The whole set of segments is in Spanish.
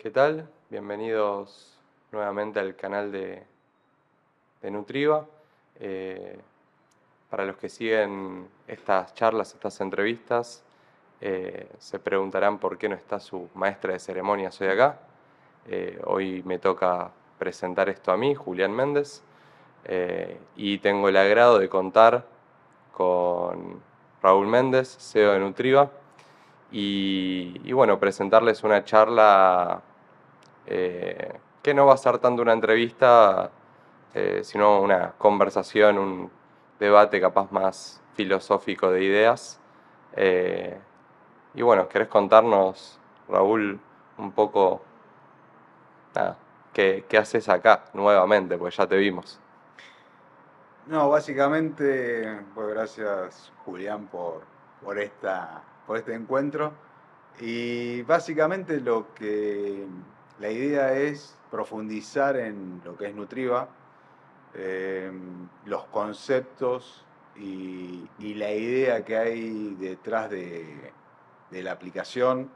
¿Qué tal? Bienvenidos nuevamente al canal de Nutriva. Eh, para los que siguen estas charlas, estas entrevistas, se preguntarán por qué no está su maestra de ceremonias hoy acá. Hoy me toca presentar esto a mí, Julián Méndez, y tengo el agrado de contar con Raúl Méndez, CEO de Nutriva, y bueno, presentarles una charla que no va a ser tanto una entrevista, sino una conversación, un debate capaz más filosófico de ideas. Eh, y bueno, ¿querés contarnos, Raúl, un poco, nada, qué haces acá nuevamente? Pues ya te vimos. No, básicamente, pues gracias Julián por este encuentro. Y básicamente la idea es profundizar en lo que es Nutriva, los conceptos y la idea que hay detrás de la aplicación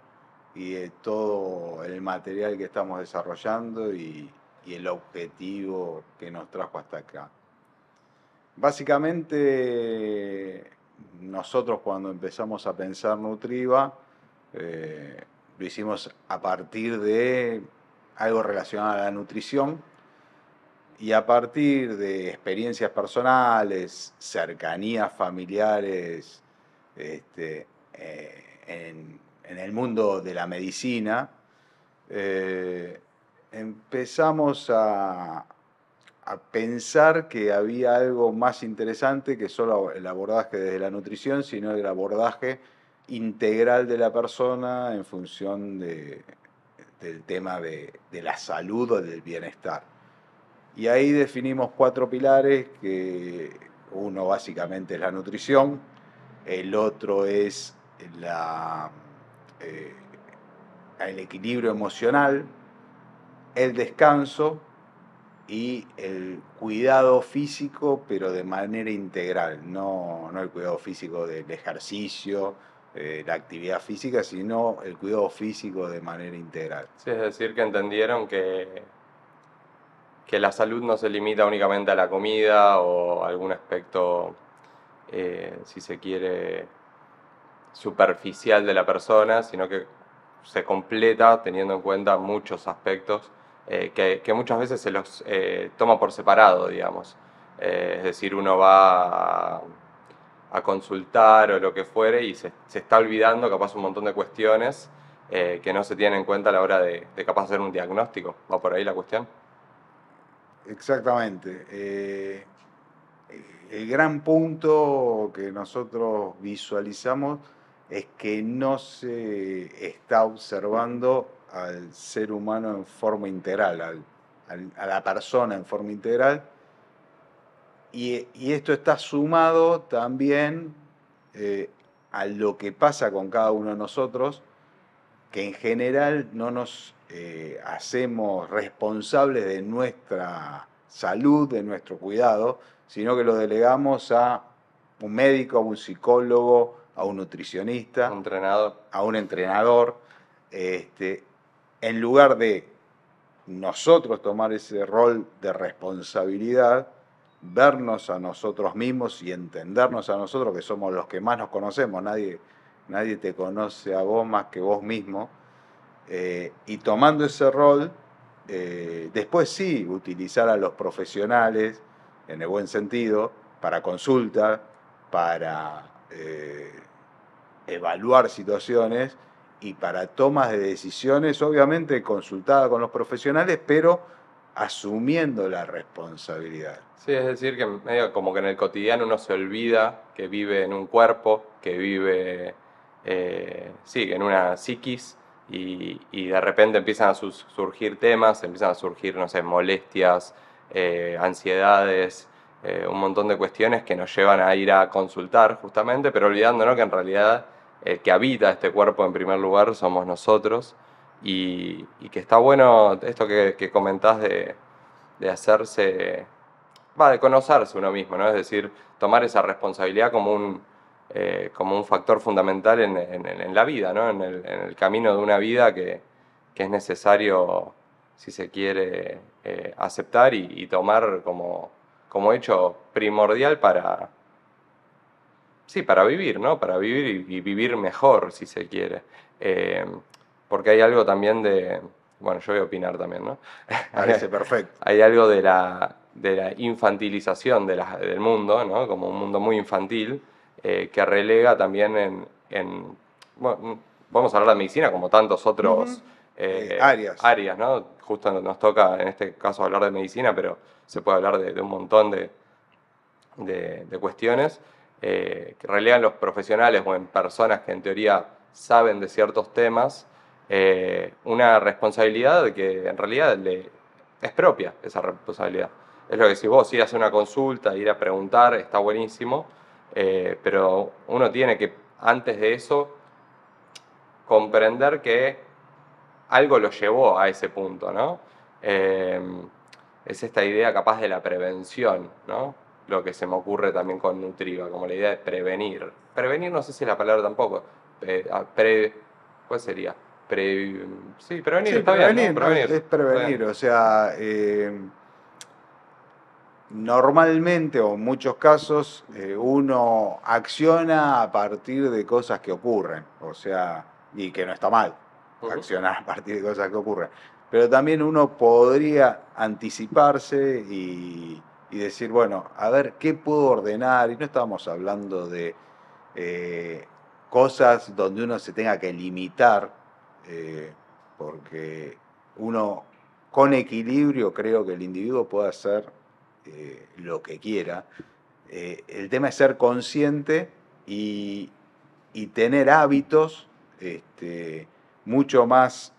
y de todo el material que estamos desarrollando y el objetivo que nos trajo hasta acá. Básicamente, nosotros cuando empezamos a pensar Nutriva, eh, lo hicimos a partir de algo relacionado a la nutrición y a partir de experiencias personales, cercanías familiares, en el mundo de la medicina, empezamos a pensar que había algo más interesante que solo el abordaje desde la nutrición, sino el abordaje integral de la persona en función del tema de la salud o del bienestar. Y ahí definimos 4 pilares, que uno básicamente es la nutrición, el otro es la, eh, el equilibrio emocional, el descanso y el cuidado físico, pero de manera integral, no el cuidado físico del ejercicio, la actividad física, sino el cuidado físico de manera integral. Sí, es decir, que entendieron que la salud no se limita únicamente a la comida o a algún aspecto, si se quiere, superficial de la persona, sino que se completa teniendo en cuenta muchos aspectos que muchas veces se los toma por separado, digamos. Es decir, uno va a consultar o lo que fuere y se está olvidando capaz un montón de cuestiones que no se tienen en cuenta a la hora de capaz hacer un diagnóstico. ¿Va por ahí la cuestión? Exactamente. El gran punto que nosotros visualizamos es que no se está observando al ser humano en forma integral, a la persona en forma integral, y esto está sumado también a lo que pasa con cada uno de nosotros, que en general no nos hacemos responsables de nuestra salud, de nuestro cuidado, sino que lo delegamos a un médico, a un psicólogo, a un nutricionista, Un entrenador. a un entrenador, en lugar de nosotros tomar ese rol de responsabilidad, vernos a nosotros mismos y entendernos a nosotros, que somos los que más nos conocemos, nadie te conoce a vos más que vos mismo, y tomando ese rol, después sí, utilizar a los profesionales, en el buen sentido, para consulta, para evaluar situaciones y para tomas de decisiones, obviamente consultada con los profesionales, pero asumiendo la responsabilidad. Sí, es decir, que medio como que en el cotidiano uno se olvida que vive en un cuerpo, que vive, sí, en una psiquis, y de repente empiezan a surgir temas, empiezan a surgir, no sé, molestias, ansiedades, un montón de cuestiones que nos llevan a ir a consultar justamente, pero olvidándonos que en realidad el que habita este cuerpo en primer lugar somos nosotros, y que está bueno esto que comentás de hacerse de conocerse uno mismo, ¿no? Es decir, tomar esa responsabilidad como un factor fundamental en la vida, ¿no? En el camino de una vida que es necesario, si se quiere, aceptar y tomar como hecho primordial para, sí, para vivir, ¿no? Para vivir y vivir mejor, si se quiere. Eh, Porque hay algo también de, bueno, yo voy a opinar también, ¿no? Parece perfecto. Hay algo de la infantilización del mundo, ¿no? Como un mundo muy infantil, que relega también bueno, vamos a hablar de medicina como tantos otros Arias. áreas, ¿no? Justo nos toca en este caso hablar de medicina, pero se puede hablar de un montón de cuestiones que relegan los profesionales o en personas que en teoría saben de ciertos temas, una responsabilidad que en realidad es propia, esa responsabilidad. Es lo que decís vos, ir a hacer una consulta, ir a preguntar, está buenísimo, pero uno tiene que, antes de eso, comprender que algo lo llevó a ese punto, ¿no? Eh, es esta idea capaz de la prevención, ¿no? Lo que se me ocurre también con Nutriva, como la idea de prevenir. Prevenir no sé si es la palabra tampoco. ¿Cuál sería? Sí, prevenir, Sí, está bien, ¿no? prevenir, ¿no? Prevenir. Es Está bien. prevenir, o sea, normalmente o en muchos casos uno acciona a partir de cosas que ocurren, o sea, y que no está mal Ujú. accionar a partir de cosas que ocurren. Pero también uno podría anticiparse y decir, bueno, a ver, ¿qué puedo ordenar? Y no estamos hablando de eh, cosas donde uno se tenga que limitar, eh, porque uno con equilibrio creo que el individuo puede hacer lo que quiera. El tema es ser consciente y, y tener hábitos mucho más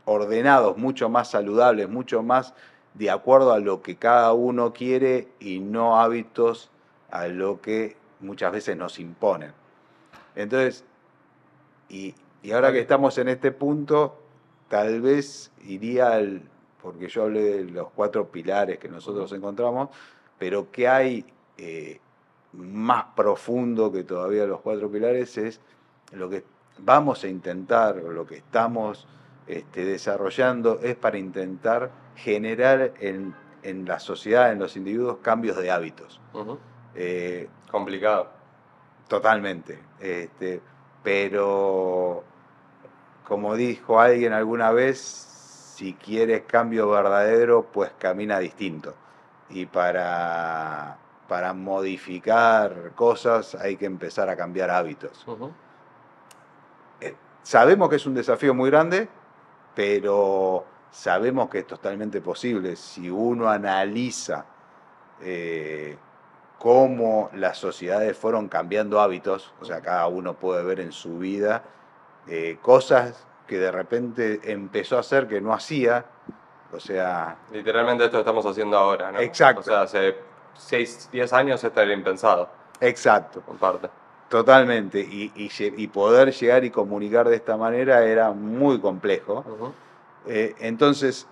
ordenados, mucho más saludables, mucho más de acuerdo a lo que cada uno quiere y no hábitos a lo que muchas veces nos imponen. Entonces, y ahora que Ok. estamos en este punto, tal vez iría al, porque yo hablé de los 4 pilares que nosotros Ujú. encontramos, pero que hay más profundo que todavía los 4 pilares es lo que vamos a intentar, o lo que estamos desarrollando, es para intentar generar en la sociedad, en los individuos, cambios de hábitos. Ujú. Eh, Complicado. Totalmente. Pero, como dijo alguien alguna vez, si quieres cambio verdadero, pues camina distinto. Y para modificar cosas hay que empezar a cambiar hábitos. Ujú. Sabemos que es un desafío muy grande, pero sabemos que es totalmente posible. Si uno analiza eh, cómo las sociedades fueron cambiando hábitos, o sea, cada uno puede ver en su vida cosas que de repente empezó a hacer que no hacía, o sea, Literalmente esto que estamos haciendo ahora, ¿no? O exacto, sea, hace 6, 10 años esto era impensado, exacto, en parte. totalmente, y poder llegar y comunicar de esta manera era muy complejo. Ujú. Entonces,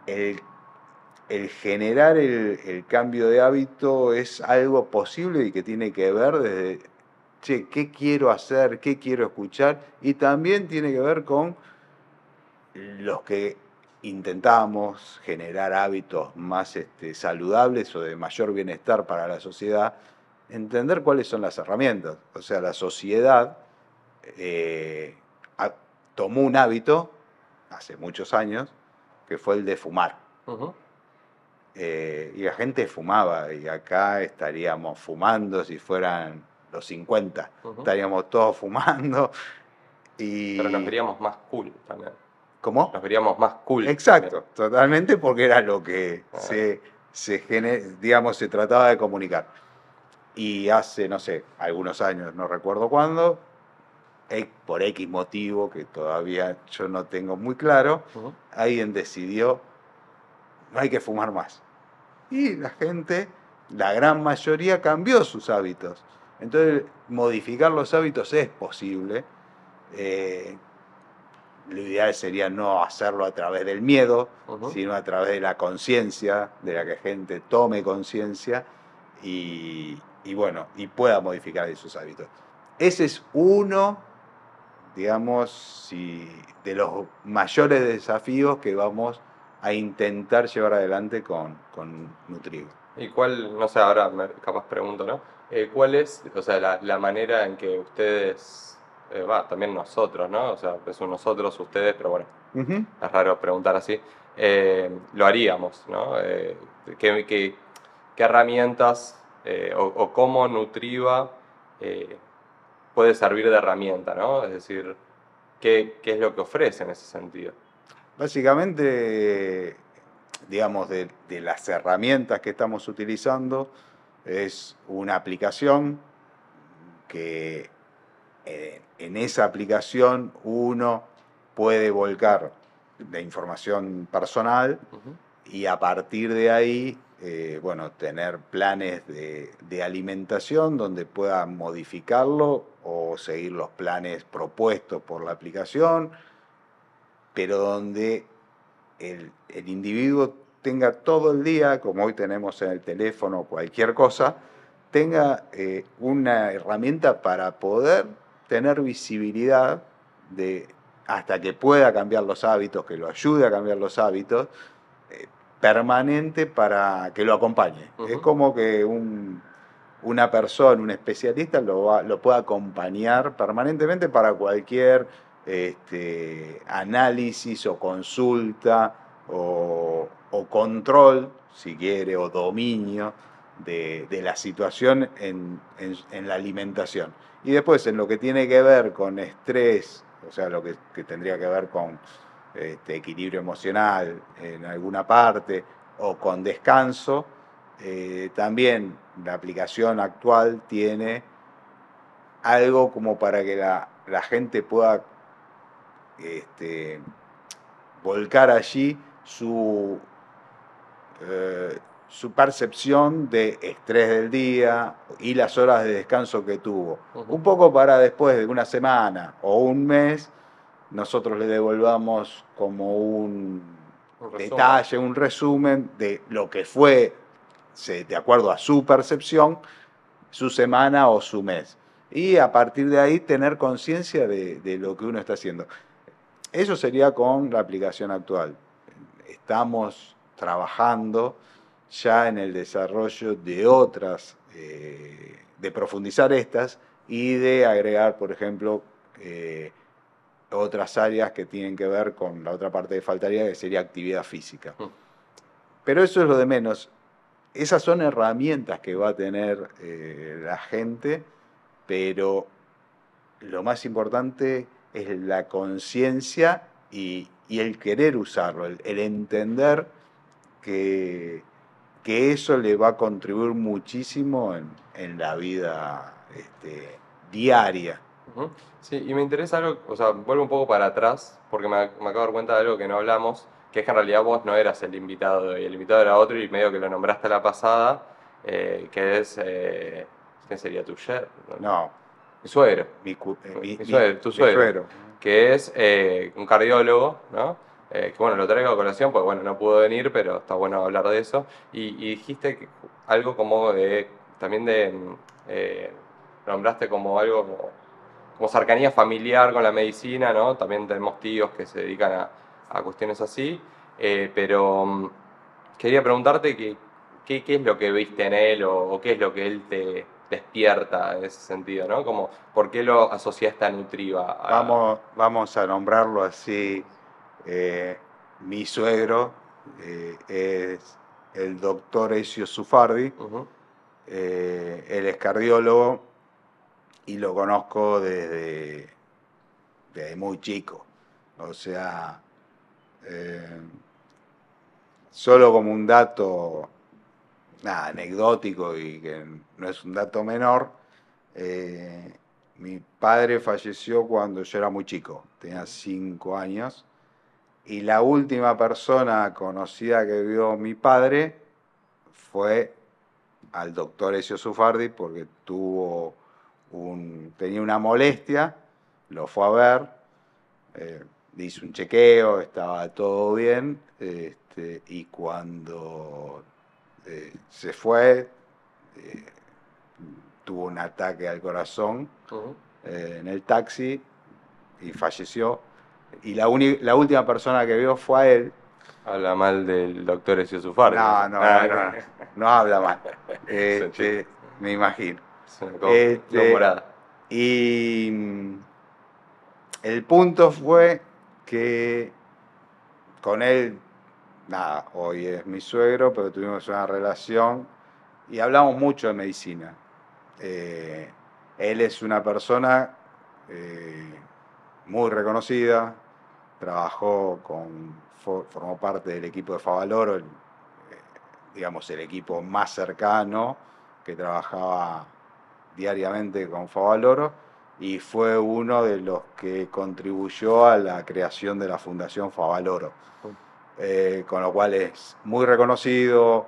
el, el generar el cambio de hábito es algo posible y que tiene que ver desde, che, ¿qué quiero hacer? ¿Qué quiero escuchar? Y también tiene que ver con los que intentamos generar hábitos más saludables o de mayor bienestar para la sociedad, entender cuáles son las herramientas. O sea, la sociedad eh, a- tomó un hábito hace muchos años que fue el de fumar. Ujú. Y la gente fumaba y acá estaríamos fumando si fueran los 50, Ujú. estaríamos todos fumando Pero nos y... veríamos más cool también. ¿Cómo? Nos veríamos más cool también. Exacto, totalmente porque era lo que Ah, digamos, se trataba de comunicar. Y hace, no sé, algunos años, no recuerdo cuándo, por X motivo que todavía yo no tengo muy claro, ujú. alguien decidió, no hay que fumar más. Y la gente, la gran mayoría, cambió sus hábitos. Entonces, modificar los hábitos es posible. Eh, lo ideal sería no hacerlo a través del miedo, Ujú. sino a través de la conciencia, de la que gente tome conciencia y bueno, y pueda modificar esos hábitos. Ese es uno digamos, de los mayores desafíos que vamos a intentar llevar adelante con Nutrigo. ¿Y cuál, no sé, ahora capaz pregunto, ¿no? ¿Cuál es, o sea, la manera en que ustedes, también nosotros, ¿no? O sea, es un nosotros, ustedes, pero bueno, Ujú. es raro preguntar así, lo haríamos, ¿no? ¿Qué herramientas o cómo Nutriva eh, puede servir de herramienta, ¿no? Es decir, ¿qué es lo que ofrece en ese sentido? Básicamente, digamos, de las herramientas que estamos utilizando, es una aplicación que en esa aplicación uno puede volcar la información personal Ujú. y a partir de ahí, bueno, tener planes de alimentación donde pueda modificarlo o seguir los planes propuestos por la aplicación, pero donde el individuo tenga todo el día, como hoy tenemos en el teléfono cualquier cosa, tenga una herramienta para poder tener visibilidad de hasta que pueda cambiar los hábitos, que lo ayude a cambiar los hábitos, eh, permanente para que lo acompañe. Es Ujú. como que una persona, un especialista, lo pueda acompañar permanentemente para cualquier análisis o consulta o control, si quiere, o dominio de la situación en la alimentación. Y después, en lo que tiene que ver con estrés, o sea, lo que tendría que ver con equilibrio emocional en alguna parte o con descanso, también la aplicación actual tiene algo como para que la gente pueda este, volcar allí eh, su percepción de estrés del día y las horas de descanso que tuvo. Ujú. Un poco para después de una semana o un mes, nosotros le devolvamos como un Un resumen. detalle, un resumen de lo que fue, de acuerdo a su percepción, su semana o su mes. Y a partir de ahí tener conciencia de lo que uno está haciendo. Eso sería con la aplicación actual. Estamos trabajando ya en el desarrollo de otras, de profundizar estas y de agregar, por ejemplo, otras áreas que tienen que ver con la otra parte de faltaría, que sería actividad física. Mm. Pero eso es lo de menos. Esas son herramientas que va a tener la gente, pero lo más importante es la conciencia y el querer usarlo, el entender que, que eso le va a contribuir muchísimo en la vida diaria. Ujú. Sí, y me interesa algo, o sea, vuelvo un poco para atrás, porque me acabo de dar cuenta de algo que no hablamos, que es que en realidad vos no eras el invitado de hoy, el invitado era otro y medio que lo nombraste la pasada, que es, ¿quién sería tu yerno? No, Mi suegro, tu mi suegro, suegro. que es un cardiólogo, ¿no? Que bueno, lo traigo a colación, pues bueno, no pudo venir, pero está bueno hablar de eso. Y dijiste algo como de, también de, nombraste como algo como cercanía familiar con la medicina, ¿no? También tenemos tíos que se dedican a cuestiones así, pero quería preguntarte qué es lo que viste en él o qué es lo que él te despierta en ese sentido, ¿no? Como, ¿por qué lo asociaste a Nutriva? Vamos a nombrarlo así. eh, Mi suegro es el doctor Ezio Zufardi. Ujú. Él es cardiólogo y lo conozco desde muy chico. O sea, eh, solo como un dato nada, anecdótico y que no es un dato menor, mi padre falleció cuando yo era muy chico, tenía 5 años, y la última persona conocida que vio mi padre fue al doctor Ezio Zufardi porque tenía una molestia, lo fue a ver, hizo un chequeo, estaba todo bien, y cuando se fue, eh, tuvo un ataque al corazón Ujú. en el taxi, y falleció. Y la última persona que vio fue a él. Habla mal del doctor Ezio Zuffardi. No habla mal. Es un chiste. Me imagino. Es una humorada. Y el punto fue que con él, nada, hoy es mi suegro, pero tuvimos una relación y hablamos mucho de medicina. Él es una persona muy reconocida, formó parte del equipo de Favaloro, digamos el equipo más cercano que trabajaba diariamente con Favaloro, y fue uno de los que contribuyó a la creación de la Fundación Favaloro. Con lo cual es muy reconocido,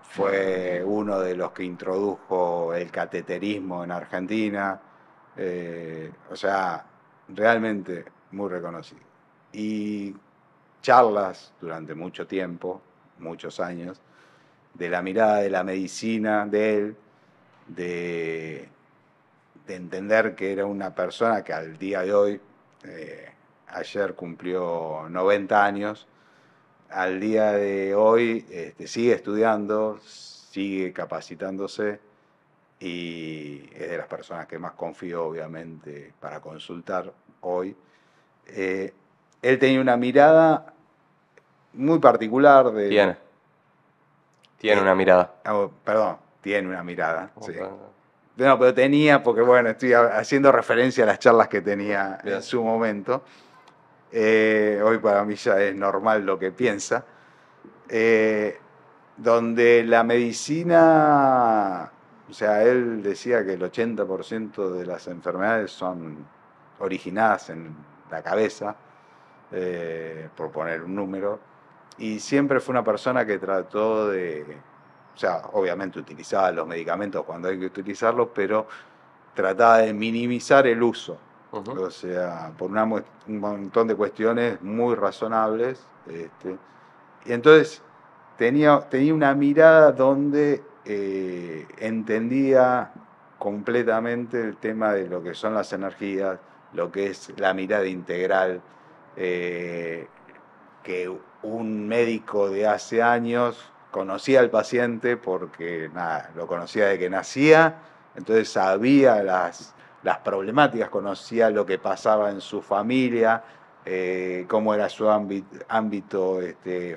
fue uno de los que introdujo el cateterismo en Argentina, o sea, realmente muy reconocido. Y charlas durante mucho tiempo, muchos años, de la mirada de la medicina de él, de entender que era una persona que al día de hoy, ayer cumplió 90 años, al día de hoy sigue estudiando, sigue capacitándose y es de las personas que más confío, obviamente, para consultar hoy. Él tenía una mirada muy particular de... Tiene una mirada. Perdón, tiene una mirada, sí. No, pero tenía, porque bueno, estoy haciendo referencia a las charlas que tenía en su momento. Hoy para mí ya es normal lo que piensa. Donde la medicina, o sea, él decía que el 80% de las enfermedades son originadas en la cabeza, por poner un número, y siempre fue una persona que trató de, o sea, obviamente utilizaba los medicamentos cuando hay que utilizarlos, pero trataba de minimizar el uso. O sea, por un montón de cuestiones muy razonables. Y entonces tenía una mirada donde entendía completamente el tema de lo que son las energías, lo que es la mirada integral, que un médico de hace años conocía al paciente porque nada, lo conocía de que nacía, entonces sabía las problemáticas, conocía lo que pasaba en su familia, cómo era su ámbito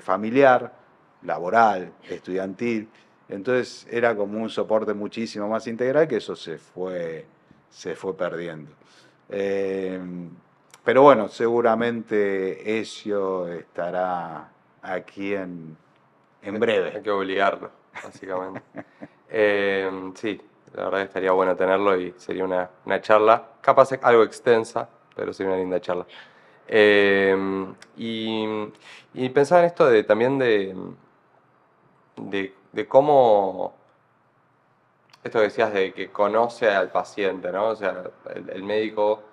familiar, laboral, estudiantil. Entonces era como un soporte muchísimo más integral, que eso se fue perdiendo. Pero bueno, seguramente Ezio estará aquí en breve. Hay que obligarlo, básicamente. Sí, la verdad que estaría bueno tenerlo y sería una charla, capaz algo extensa, pero sería una linda charla. Y pensaba en esto también de cómo, esto que decías de que conoce al paciente, ¿no? O sea, el médico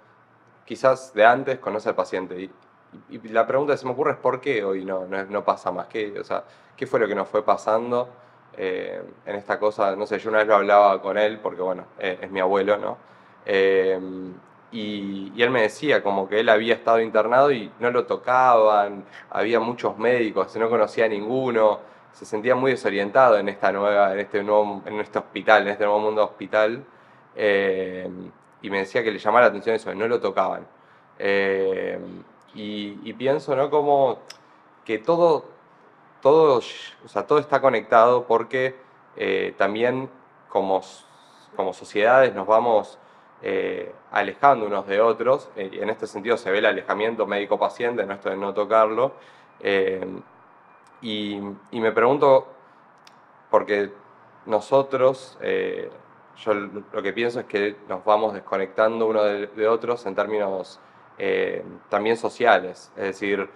quizás de antes conoce al paciente. Y la pregunta que se me ocurre es por qué hoy no pasa más. O sea, ¿qué fue lo que nos fue pasando en esta cosa? No sé, yo una vez lo hablaba con él, porque bueno, es mi abuelo, ¿no? Eh, y él me decía como que él había estado internado y no lo tocaban, había muchos médicos, no conocía a ninguno, se sentía muy desorientado en en este hospital, en este nuevo mundo hospital. Y me decía que le llamaba la atención eso, no lo tocaban. Y pienso, ¿no? Como que o sea, todo está conectado porque también como sociedades nos vamos alejando unos de otros. En este sentido se ve el alejamiento médico-paciente, en esto de no tocarlo. Eh, y me pregunto, porque nosotros, yo lo que pienso es que nos vamos desconectando uno de otros en términos también sociales, es decir,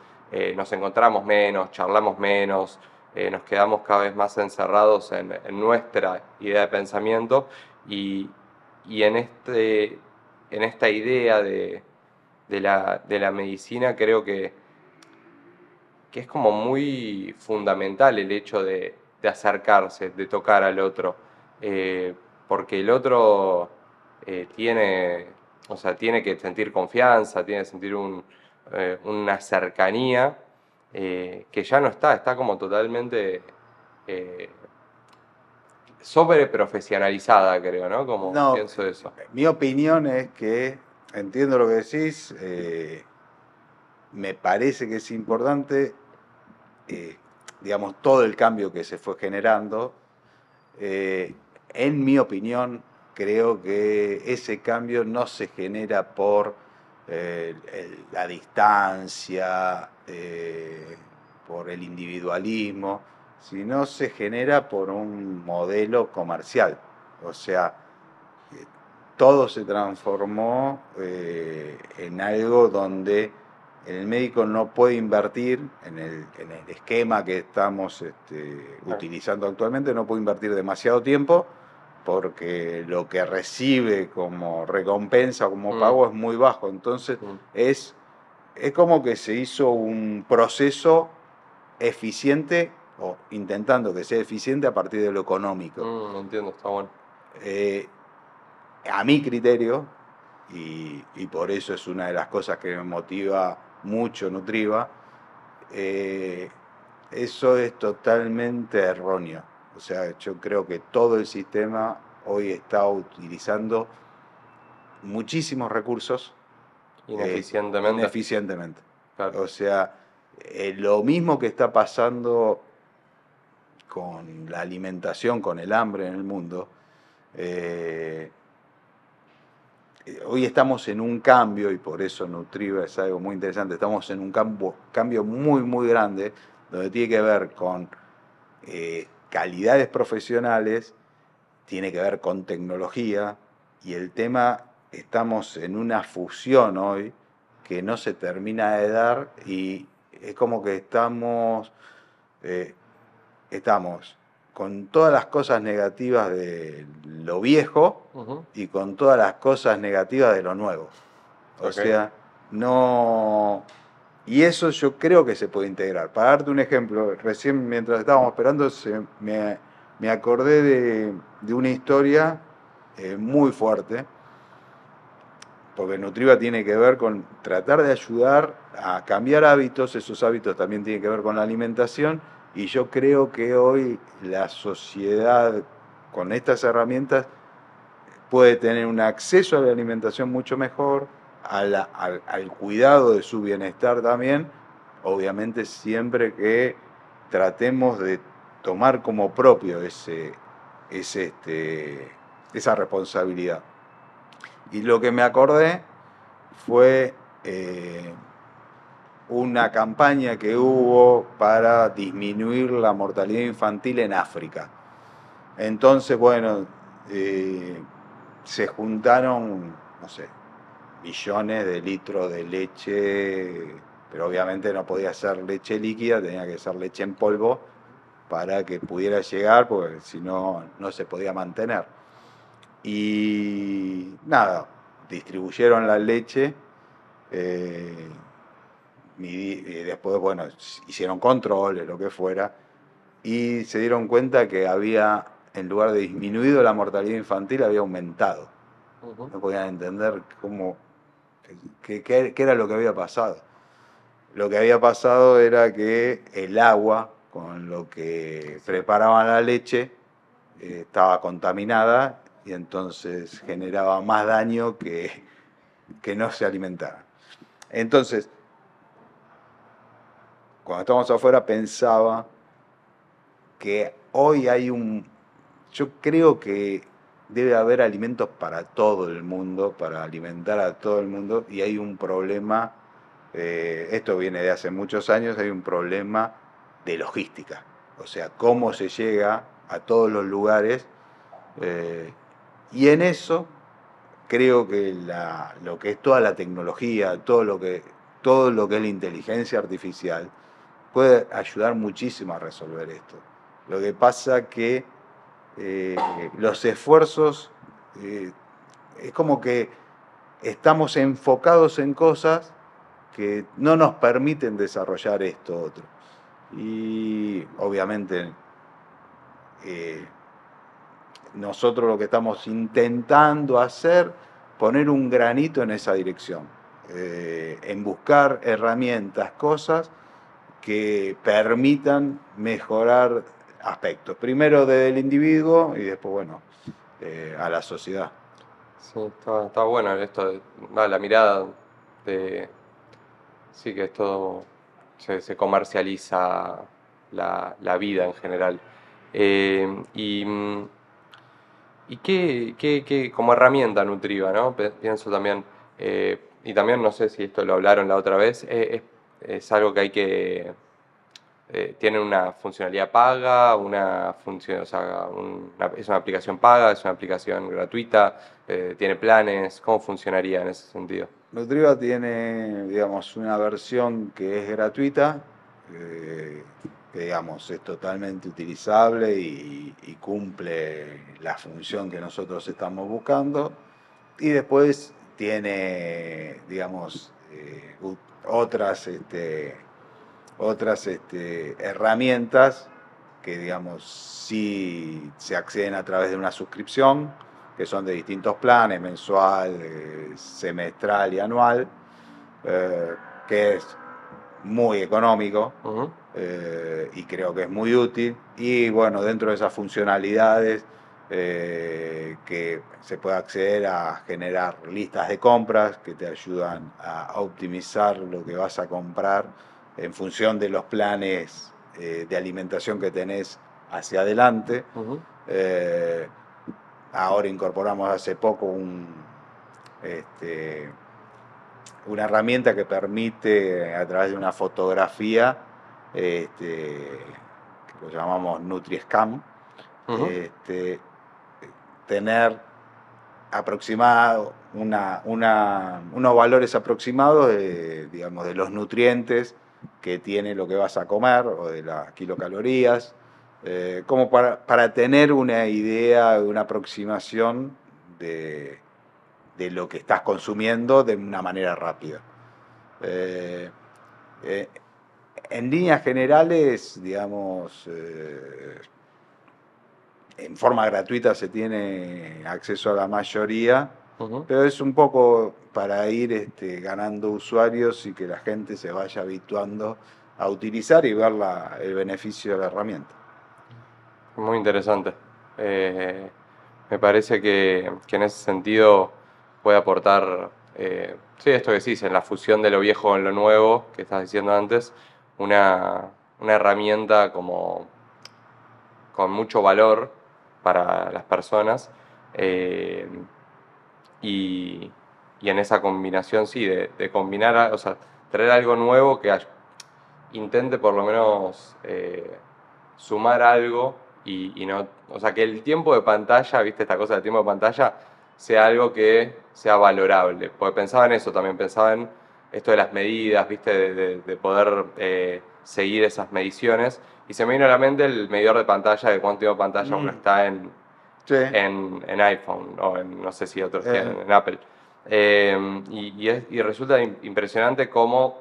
nos encontramos menos, charlamos menos, nos quedamos cada vez más encerrados en nuestra idea de pensamiento y en esta idea de la medicina creo que es como muy fundamental el hecho de acercarse, de tocar al otro, porque el otro tiene, O sea, tiene que sentir confianza, tiene que sentir una cercanía que ya no está como totalmente sobre profesionalizada, creo, ¿no? Como No, pienso eso. mi opinión es que entiendo lo que decís, me parece que es importante, eh, digamos, todo el cambio que se fue generando. Eh, en mi opinión, creo que ese cambio no se genera por la distancia, por el individualismo, sino se genera por un modelo comercial. O sea, todo se transformó en algo donde el médico no puede invertir en el esquema que estamos utilizando actualmente, no puede invertir demasiado tiempo porque lo que recibe como recompensa, como pago, es muy bajo. Entonces es, es como que se hizo un proceso eficiente o intentando que sea eficiente a partir de lo económico. Entiendo, está bueno. A mi criterio, y por eso es una de las cosas que me motiva mucho Nutriva, eso es totalmente erróneo. O sea, yo creo que todo el sistema hoy está utilizando muchísimos recursos Ineficientemente. ineficientemente. Claro. O sea, lo mismo que está pasando con la alimentación, con el hambre en el mundo, hoy estamos en un cambio, y por eso Nutriva es algo muy interesante, estamos en un cambio muy, muy grande, donde tiene que ver con calidades profesionales, tiene que ver con tecnología, y el tema, estamos en una fusión hoy que no se termina de dar, y es como que eh, estamos con todas las cosas negativas de lo viejo y con todas las cosas negativas de lo nuevo. O sea, no... Y eso yo creo que se puede integrar. Para darte un ejemplo, recién mientras estábamos esperando me acordé de una historia muy fuerte, porque Nutriva tiene que ver con tratar de ayudar a cambiar hábitos, esos hábitos también tienen que ver con la alimentación, y yo creo que hoy la sociedad con estas herramientas puede tener un acceso a la alimentación mucho mejor, al cuidado de su bienestar también, obviamente siempre que tratemos de tomar como propio esa responsabilidad. Y lo que me acordé fue una campaña que hubo para disminuir la mortalidad infantil en África. Entonces, bueno, se juntaron, no sé, millones de litros de leche, pero obviamente no podía ser leche líquida, tenía que ser leche en polvo para que pudiera llegar, porque si no, no se podía mantener. Y nada, distribuyeron la leche y después, bueno, hicieron controles, lo que fuera, y se dieron cuenta que había, en lugar de disminuido la mortalidad infantil, había aumentado. No podían entender qué era lo que había pasado. Lo que había pasado era que el agua con lo que preparaban la leche estaba contaminada y entonces generaba más daño que no se alimentaran. Entonces, cuando estábamos afuera pensaba que hoy yo creo que debe haber alimentos para todo el mundo, para alimentar a todo el mundo, y hay un problema, esto viene de hace muchos años, hay un problema de logística, o sea, cómo se llega a todos los lugares, y en eso creo que lo que es toda la tecnología, todo lo que es la inteligencia artificial, puede ayudar muchísimo a resolver esto. Lo que pasa que los esfuerzos, es como que estamos enfocados en cosas que no nos permiten desarrollar esto otro. Y obviamente nosotros lo que estamos intentando hacer poner un granito en esa dirección, en buscar herramientas, cosas que permitan mejorar aspectos. Primero del individuo y después, bueno, a la sociedad. Sí, está bueno esto, la mirada de, sí, que esto se comercializa la vida en general. Eh, y mm, y como herramienta nutriva, ¿no? Pienso también, y también no sé si esto lo hablaron la otra vez, es algo que hay que tiene una funcionalidad paga, una función, o sea, es una aplicación paga, es una aplicación gratuita, tiene planes, ¿cómo funcionaría en ese sentido? Nutriva tiene, digamos, una versión que es gratuita, que digamos es totalmente utilizable y cumple la función que nosotros estamos buscando. Y después tiene, digamos, otras, herramientas que, digamos, sí se acceden a través de una suscripción, que son de distintos planes, mensual, semestral y anual, que es muy económico Ujú. y creo que es muy útil. Y bueno, dentro de esas funcionalidades que se puede acceder a generar listas de compras que te ayudan a optimizar lo que vas a comprar en función de los planes de alimentación que tenés hacia adelante. Ujú. Eh, Ahora incorporamos hace poco este, una herramienta que permite a través de una fotografía, que lo llamamos NutriScan, Ujú. este, tener aproximado unos valores aproximados de, digamos, de los nutrientes que tiene lo que vas a comer o de las kilocalorías, como para tener una idea, una aproximación de, de lo que estás consumiendo de una manera rápida. Eh, eh, en líneas generales, digamos, en forma gratuita se tiene acceso a la mayoría, Ujú. pero es un poco para ir ganando usuarios y que la gente se vaya habituando a utilizar y ver el beneficio de la herramienta. Muy interesante. Eh, Me parece que en ese sentido puede aportar, sí, esto que decís, en la fusión de lo viejo con lo nuevo, que estás diciendo antes, una herramienta como con mucho valor para las personas. eh, y, y en esa combinación, sí, de combinar, o sea, traer algo nuevo que intente por lo menos sumar algo y no, o sea, que el tiempo de pantalla, viste, esta cosa del tiempo de pantalla, sea algo que sea valorable. Porque pensaba en eso también, pensaba en esto de las medidas, viste, de poder seguir esas mediciones. Y se me vino a la mente el medidor de pantalla, de cuánto tiempo de pantalla uno está Sí, en iPhone o en, no sé si otros eh, tienen, en Apple. Y resulta impresionante cómo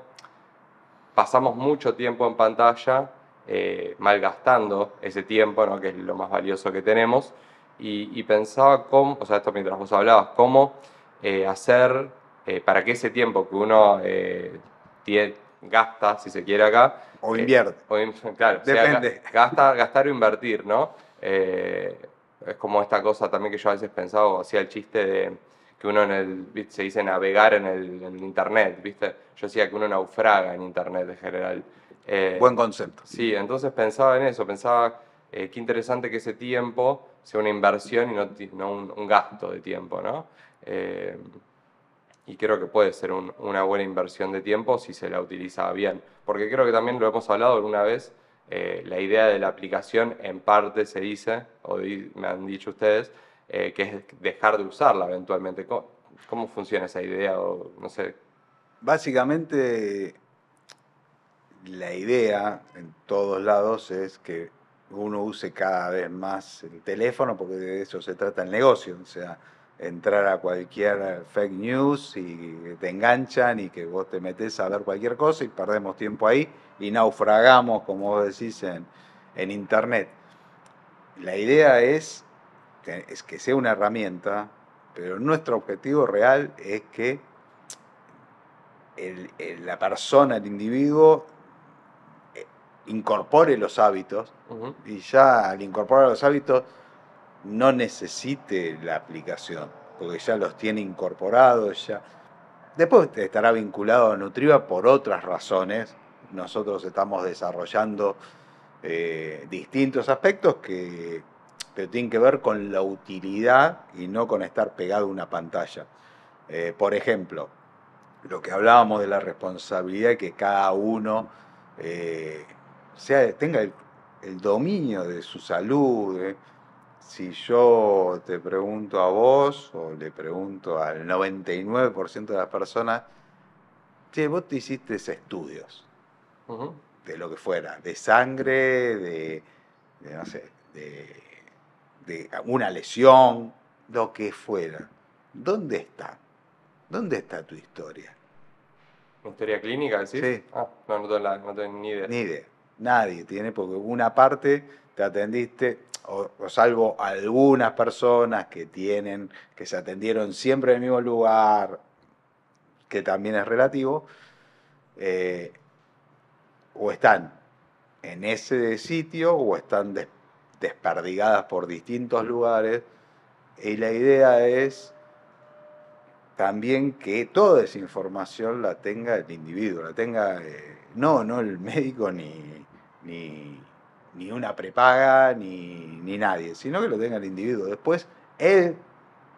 pasamos mucho tiempo en pantalla, malgastando ese tiempo, ¿no? Que es lo más valioso que tenemos, y pensaba cómo, o sea, esto mientras vos hablabas, cómo hacer para que ese tiempo que uno gasta, si se quiere acá, o invierte, claro, sea depende. gastar o invertir, ¿no? Es como esta cosa también que yo a veces pensaba o hacía el chiste de que uno se dice navegar en el internet, ¿viste? Yo decía que uno naufraga en internet en general. Buen concepto. Sí, entonces pensaba en eso, pensaba qué interesante que ese tiempo sea una inversión y no un gasto de tiempo, ¿no? Eh, y creo que puede ser una buena inversión de tiempo si se la utiliza bien. Porque creo que también lo hemos hablado alguna vez, la idea de la aplicación en parte se dice, me han dicho ustedes, que es dejar de usarla eventualmente. ¿Cómo funciona esa idea? O, no sé. Básicamente, la idea en todos lados es que uno use cada vez más el teléfono porque de eso se trata el negocio, o sea, entrar a cualquier fake news y te enganchan y que vos te metés a ver cualquier cosa y perdemos tiempo ahí y naufragamos, como vos decís, en internet. La idea es que sea una herramienta pero nuestro objetivo real es que la persona, el individuo, incorpore los hábitos y ya al incorporar los hábitos no necesite la aplicación, porque ya los tiene incorporados, ya. Después estará vinculado a Nutriva por otras razones. Nosotros estamos desarrollando distintos aspectos que tienen que ver con la utilidad y no con estar pegado a una pantalla. Por ejemplo, lo que hablábamos de la responsabilidad que cada uno tenga el dominio de su salud. Si yo te pregunto a vos o le pregunto al 99% de las personas, che, vos te hiciste estudios de lo que fuera, de sangre, no sé, de una lesión, lo que fuera. ¿Dónde está? ¿Dónde está tu historia? ¿Historia clínica, decís? Sí. No tengo ni idea. Ni idea. Nadie tiene, porque una parte te atendiste, o salvo algunas personas que se atendieron siempre en el mismo lugar, que también es relativo, o están en ese sitio o están desperdigadas por distintos lugares, y la idea es también que toda esa información la tenga el individuo, la tenga no el médico ni una prepaga ni nadie, sino que lo tenga el individuo. Después él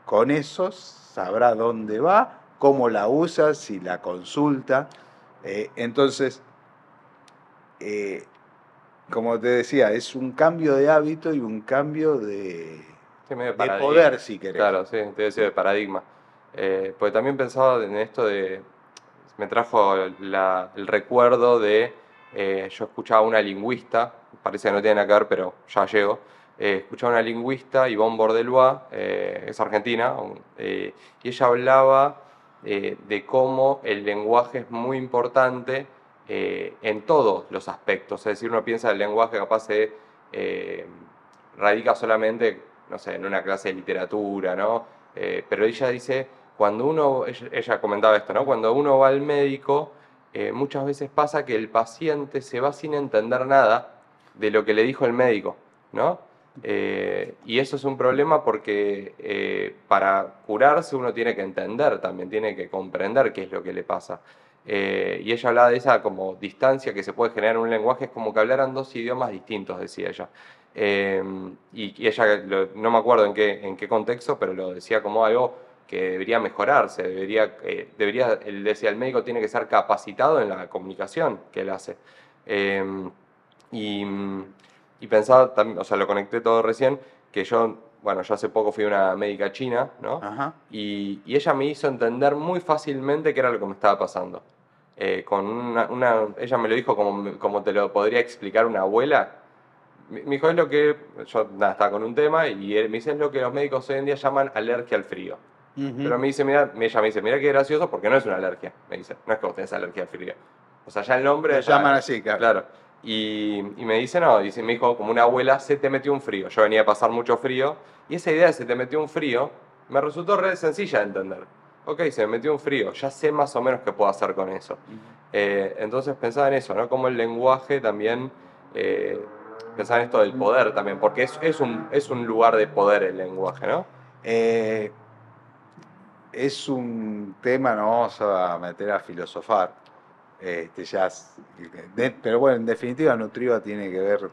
con eso sabrá dónde va, cómo la usa, si la consulta. Entonces, como te decía, es un cambio de hábito y un cambio de poder, si querés. Claro, sí, te decía de paradigma. Porque también pensaba en esto me trajo el recuerdo de, yo escuchaba a una lingüista, parece que no tiene nada que ver, pero ya llego. Escuchaba a una lingüista, Yvonne Bordelois, es argentina, y ella hablaba de cómo el lenguaje es muy importante en todos los aspectos. Es decir, uno piensa el lenguaje capaz de radica solamente, no sé, en una clase de literatura, ¿no? Pero ella dice, ella comentaba esto, ¿no? Cuando uno va al médico, muchas veces pasa que el paciente se va sin entender nada de lo que le dijo el médico, ¿no? Y eso es un problema porque para curarse uno tiene que entender también, tiene que comprender qué es lo que le pasa. Y ella hablaba de esa como distancia que se puede generar en un lenguaje, es como que hablaran dos idiomas distintos, decía ella. Y ella, no me acuerdo en qué contexto, pero lo decía como algo que debería mejorarse, él decía, el médico tiene que ser capacitado en la comunicación que él hace. Y, y pensaba, también, o sea, lo conecté todo recién, que yo hace poco fui a una médica china, ¿no? Ajá. Y ella me hizo entender muy fácilmente qué era lo que me estaba pasando. Ella me lo dijo como te lo podría explicar una abuela. Me dijo, es lo que, yo estaba con un tema y él me dice, es lo que los médicos hoy en día llaman alergia al frío. Pero me dice, ella me dice, mira qué gracioso porque no es una alergia, me dice, no es que vos tenés alergia al frío. O sea, ya el nombre... Lo llaman así, claro. Claro. Y me dice, no, me dijo, como una abuela, se te metió un frío. Yo venía a pasar mucho frío y esa idea de se te metió un frío me resultó re sencilla de entender. Ok, se me metió un frío, ya sé más o menos qué puedo hacer con eso. Entonces pensaba en eso, ¿no? Como el lenguaje también... pensaba en esto del poder también, porque es un lugar de poder el lenguaje, ¿no? Es un tema, no vamos a meter a filosofar, pero bueno, en definitiva Nutriva tiene que ver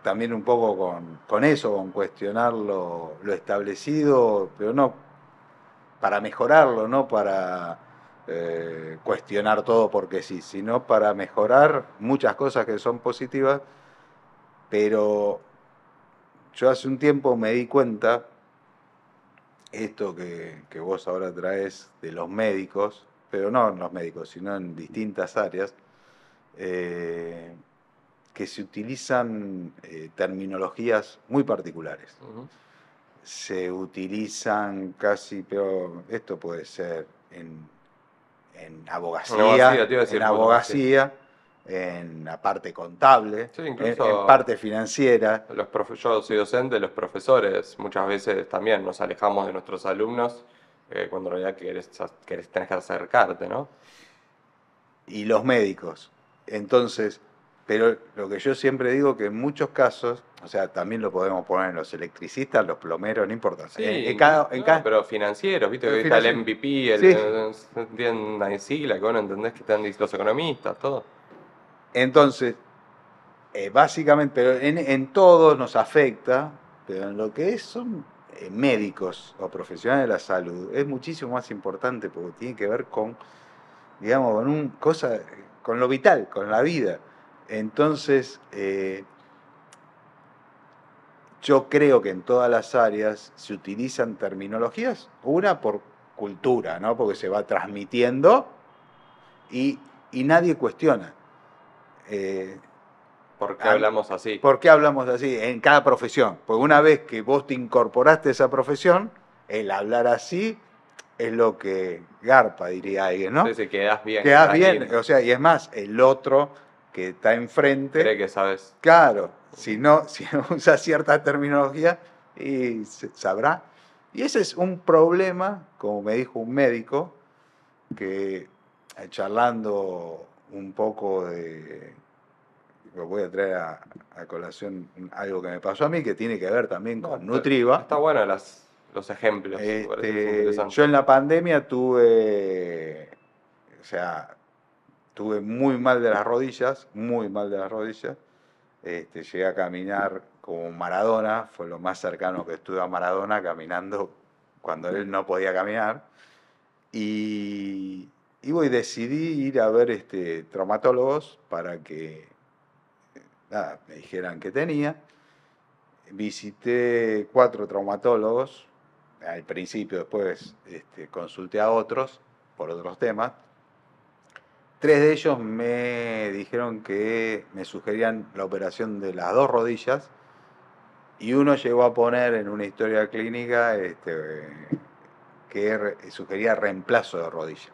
también un poco con eso, con cuestionar lo establecido, pero no para mejorarlo, no para cuestionar todo porque sí, sino para mejorar muchas cosas que son positivas, pero yo hace un tiempo me di cuenta, esto que vos ahora traes de los médicos, pero no en los médicos, sino en distintas áreas, que se utilizan terminologías muy particulares. Se utilizan casi, pero esto puede ser en abogacía, en la parte contable, sí, incluso en parte financiera. Yo soy docente, los profesores muchas veces también nos alejamos de nuestros alumnos cuando en realidad tenés que acercarte, ¿no? Y los médicos. Entonces, pero lo que yo siempre digo que en muchos casos, o sea, también lo podemos poner en los electricistas, los plomeros, no importa. Sí, En no, cada pero financieros, viste que hoy está el financiero. MVP, Sí. tienen una sigla que vos no entendés que están los economistas, todo. Entonces, básicamente, pero en todo nos afecta, pero en lo que son médicos o profesionales de la salud, es muchísimo más importante porque tiene que ver con, digamos, con lo vital, con la vida. Entonces, yo creo que en todas las áreas se utilizan terminologías, una por cultura, ¿no? Porque se va transmitiendo y, y nadie cuestiona. Eh, ¿Por qué a mí- hablamos así? ¿Por qué hablamos así? En cada profesión. Porque una vez que vos te incorporaste a esa profesión, el hablar así es lo que garpa, diría alguien, ¿no? Sí, si quedás bien, Quedás quedás bien, lindo. o sea, y es más, el otro que está enfrente, Cree que sabes. claro, si no usa cierta terminología, y sabrá. Y ese es un problema, como me dijo un médico, que charlando un poco lo voy a traer a colación algo que me pasó a mí, que tiene que ver también No, con Nutriva. está bueno los ejemplos, me parece que es interesante. Yo en la pandemia o sea, tuve muy mal de las rodillas, muy mal de las rodillas. Llegué a caminar como Maradona, fue lo más cercano que estuve a Maradona, caminando cuando él no podía caminar. Y, decidí ir a ver traumatólogos para que nada, me dijeran que tenía. Visité 4 traumatólogos al principio, después consulté a otros por otros temas. 3 de ellos me dijeron que me sugerían la operación de las 2 rodillas y uno llegó a poner en una historia clínica que sugería reemplazo de rodilla.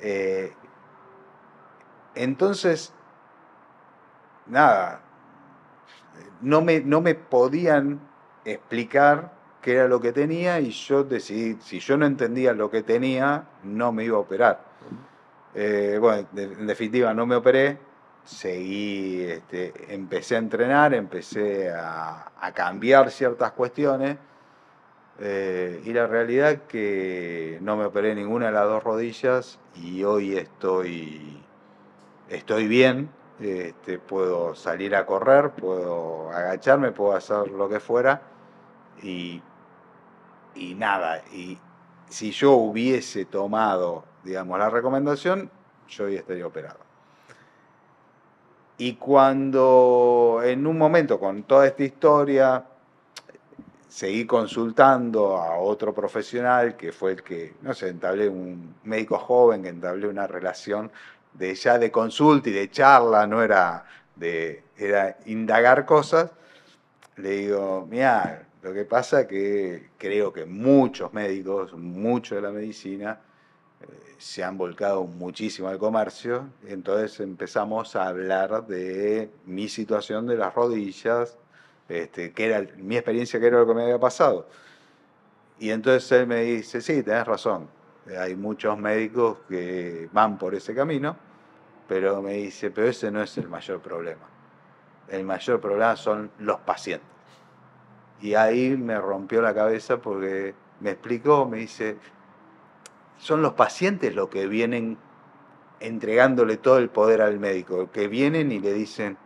Eh, entonces, nada, no me podían explicar qué era lo que tenía y yo decidí, si yo no entendía lo que tenía, no me iba a operar. Bueno, en definitiva no me operé, seguí, empecé a entrenar, empecé a cambiar ciertas cuestiones y la realidad es que no me operé ninguna de las 2 rodillas y hoy estoy bien, puedo salir a correr, puedo agacharme, puedo hacer lo que fuera y, y nada, y si yo hubiese tomado, digamos, la recomendación, yo hoy estaría operado. Y cuando en un momento con toda esta historia seguí consultando a otro profesional que fue el que, no sé, entablé un médico joven, que entablé una relación de consulta y de charla, no era era indagar cosas. Le digo, mira, lo que pasa es que creo que muchos médicos, mucho de la medicina, se han volcado muchísimo al comercio, entonces empezamos a hablar de mi situación de las rodillas, que era mi experiencia, que era lo que me había pasado. Y entonces él me dice, sí, tenés razón, hay muchos médicos que van por ese camino, pero me dice, pero ese no es el mayor problema. El mayor problema son los pacientes. Y ahí me rompió la cabeza porque me explicó, me dice, son los pacientes los que vienen entregándole todo el poder al médico, que vienen y le dicen,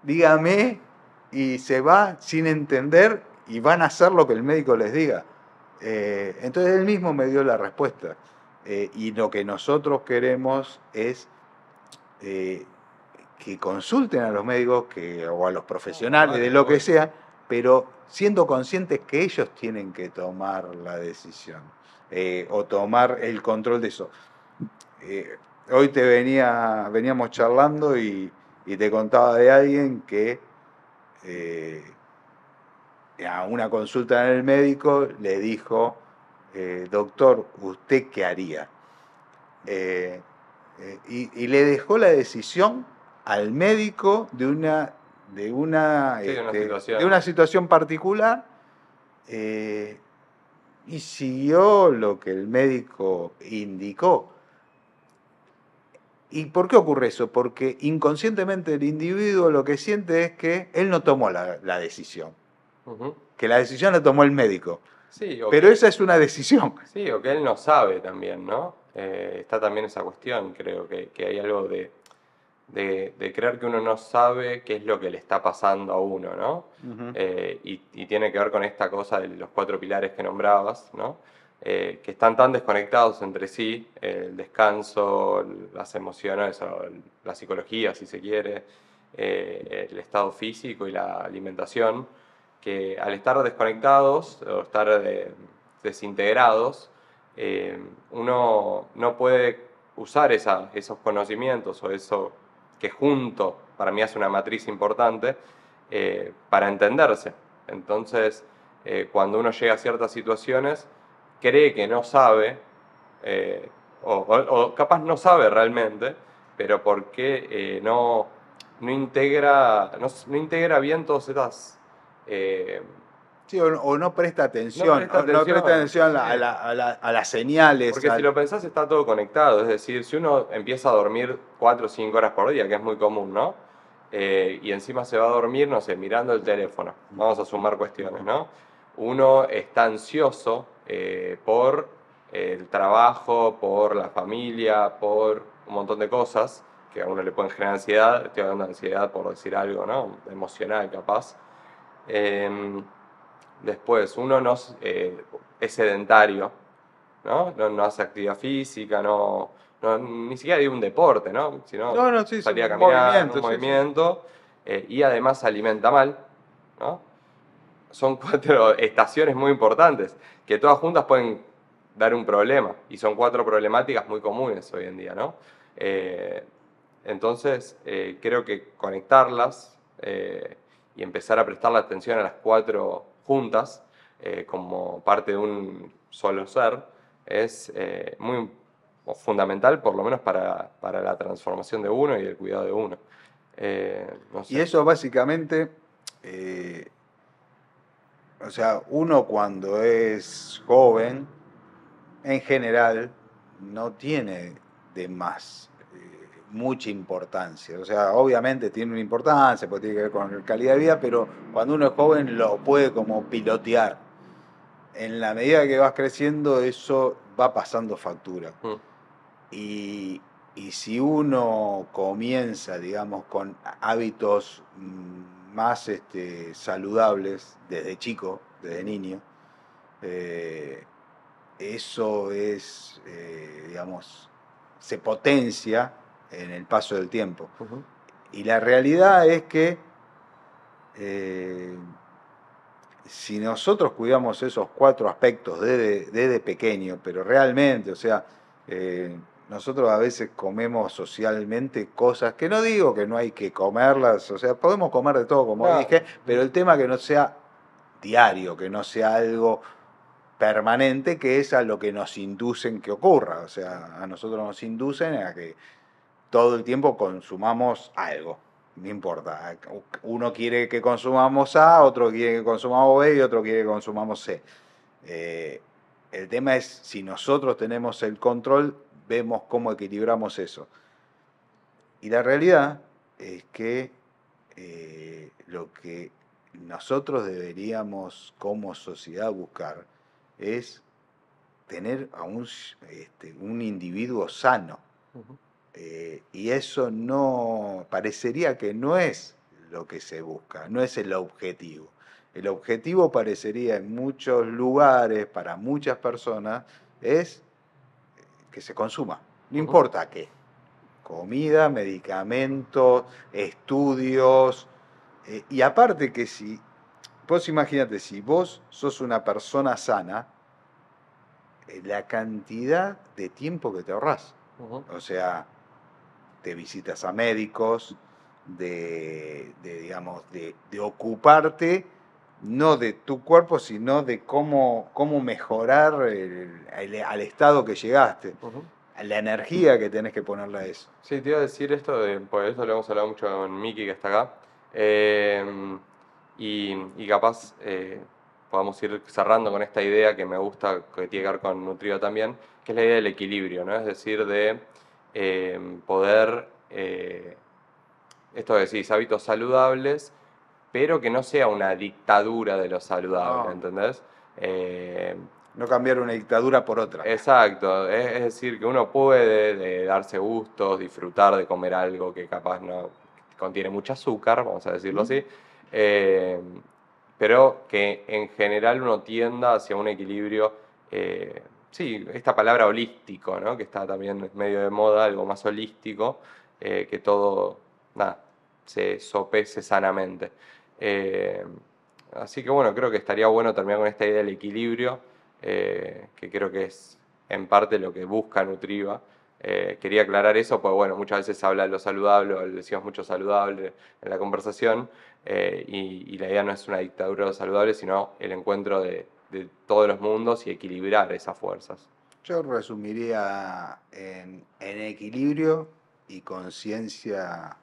dígame, y se va sin entender y van a hacer lo que el médico les diga. Entonces él mismo me dio la respuesta. Y lo que nosotros queremos es que consulten a los médicos o a los profesionales de lo que sea, pero siendo conscientes que ellos tienen que tomar la decisión o tomar el control de eso. Hoy veníamos charlando y te contaba de alguien que eh, a una consulta en el médico le dijo, doctor, ¿usted qué haría? Y le dejó la decisión al médico Sí, de una de una situación. situación particular. eh, y siguió lo que el médico indicó. ¿Y por qué ocurre eso? Porque inconscientemente el individuo lo que siente es que él no tomó la decisión, Ujú. que la decisión la tomó el médico. Sí, Pero esa es una decisión. sí, o que él no sabe también, ¿no? Está también esa cuestión, creo que hay algo de creer que uno no sabe qué es lo que le está pasando a uno, ¿no? Ujú. Y tiene que ver con esta cosa de los cuatro pilares que nombrabas, ¿no? Que están tan desconectados entre sí, el descanso, las emociones, o la psicología, si se quiere, el estado físico y la alimentación, que al estar desconectados o estar desintegrados, uno no puede usar esos conocimientos o eso que junto para mí es una matriz importante para entenderse. Entonces, cuando uno llega a ciertas situaciones, cree que no sabe, eh, o capaz no sabe realmente, pero porque no integra, no integra bien todas estas... eh, Sí, o no presta no atención, presta o no presta atención, atención sí. a las señales. Porque si lo pensás está todo conectado, es decir, si uno empieza a dormir 4 o 5 horas por día, que es muy común, ¿no? Y encima se va a dormir, no sé, mirando el teléfono, vamos a sumar cuestiones, ¿no? Uno está ansioso por el trabajo, por la familia, por un montón de cosas que a uno le pueden generar ansiedad, estoy hablando de ansiedad por decir algo, ¿no? Emocional capaz. Em, Después, uno no es sedentario, ¿no? No hace actividad física, ni siquiera de un deporte, ¿no? Sino No, no, sí, es salir a un caminar, un movimiento, sí, sí. movimiento, y además se alimenta mal, ¿no? Son cuatro estaciones muy importantes, que todas juntas pueden dar un problema, y son cuatro problemáticas muy comunes hoy en día, ¿no? Eh, entonces, creo que conectarlas y empezar a prestarle atención a las cuatro juntas como parte de un solo ser es muy fundamental, por lo menos para la transformación de uno y el cuidado de uno. No Y sé. eso básicamente, eh, o sea, uno cuando es joven, en general, no tiene de más mucha importancia. O sea, obviamente tiene una importancia, porque tiene que ver con calidad de vida, pero cuando uno es joven lo puede como pilotear. En la medida que vas creciendo, eso va pasando factura. Mm, Y, y si uno comienza, digamos, con hábitos más saludables desde chico, desde niño, eh, eso es, digamos, se potencia en el paso del tiempo. ujú, Y la realidad es que eh, si nosotros cuidamos esos cuatro aspectos desde pequeño, pero realmente, o sea, eh, nosotros a veces comemos socialmente cosas que no digo que no hay que comerlas, o sea, podemos comer de todo, como no, dije, pero ujú, el tema que no sea diario, que no sea algo permanente, que es a lo que nos inducen que ocurra, o sea, a nosotros nos inducen a que todo el tiempo consumamos algo. No importa. Uno quiere que consumamos A, otro quiere que consumamos B y otro quiere que consumamos C. Eh, el tema es si nosotros tenemos el control, vemos cómo equilibramos eso. Y la realidad es que lo que nosotros deberíamos como sociedad buscar es tener a un individuo sano, ujú, y eso no, parecería que no es lo que se busca, no es el objetivo. El objetivo parecería en muchos lugares, para muchas personas, es que se consuma, no ujú. importa qué. Comida, medicamentos, estudios. Y aparte que si, vos imagínate, si vos sos una persona sana, la cantidad de tiempo que te ahorrás. Ujú. O sea, de visitas a médicos, digamos, de ocuparte no de tu cuerpo, sino de cómo mejorar al estado que llegaste, Ujú. a la energía que tenés que ponerle a eso. Sí, te iba a decir esto, por eso lo hemos hablado mucho con Miki que está acá, y capaz podamos ir cerrando con esta idea que me gusta, que tiene que ver con Nutriva también, que es la idea del equilibrio, ¿no? Es decir, de poder, esto decís, hábitos saludables, pero que no sea una dictadura de lo saludable, No, ¿entendés? Eh, no cambiar una dictadura por otra. exacto, es decir, que uno puede darse gustos, disfrutar de comer algo que capaz no contiene mucho azúcar, vamos a decirlo ¿Mm? así, eh, pero que en general uno tienda hacia un equilibrio, sí, esta palabra holístico, ¿no? Que está también medio de moda, algo más holístico, que todo, nada, se sopese sanamente. Eh, Así que bueno, creo que estaría bueno terminar con esta idea del equilibrio, que creo que es en parte lo que busca Nutriva. Quería aclarar eso, pues bueno, muchas veces se habla de lo saludable, o decimos mucho saludable en la conversación, y la idea no es una dictadura de lo saludable, sino el encuentro de todos los mundos y equilibrar esas fuerzas. Yo resumiría en equilibrio y conciencia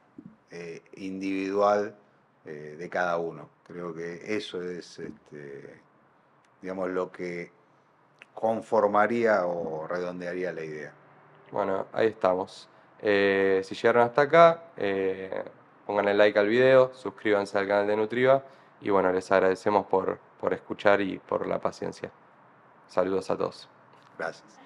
individual de cada uno. Creo que eso es, digamos, lo que conformaría o redondearía la idea. Bueno, ahí estamos. Si llegaron hasta acá, pónganle like al video, suscríbanse al canal de Nutriva y bueno, les agradecemos por escuchar y por la paciencia. Saludos a todos. Gracias.